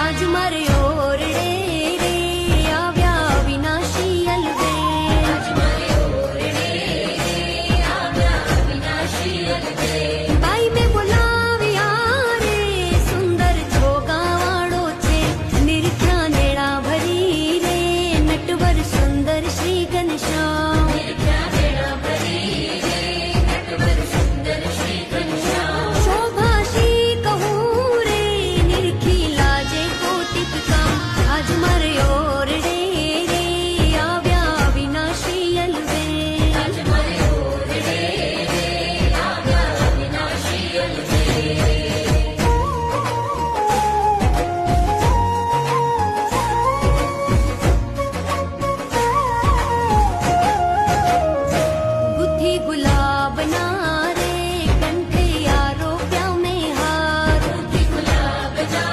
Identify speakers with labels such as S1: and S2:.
S1: આજ મારે ઓરડે રે આવ્યા વિનાશી અલવે. આજ મારે ઓરડે રે આવ્યા વિનાશી અલવે. બાઈ મેં બોલાવ્યા રે સુંદર છોગાવાળો છે. નિર્ખ્યા નેળા ભરી રે નટવર સુંદર શ્રી ઘનશ્યામ. નિર્ખ્યા નેળા ભરી રે નટવર સુંદર શ્રી ઘનશ્યામ. શોભાશી કહું રે નિરખી લાજે કોટિક કામ. આજ મારે ઓરડે રે આવ્યા વિનાશી અલવે. આજ મારે ઓરડે રે આવ્યા વિનાશી અલવે. गुथी गुलाबना रे कंठे आरोप्या में हार. गुथी गुलाब जा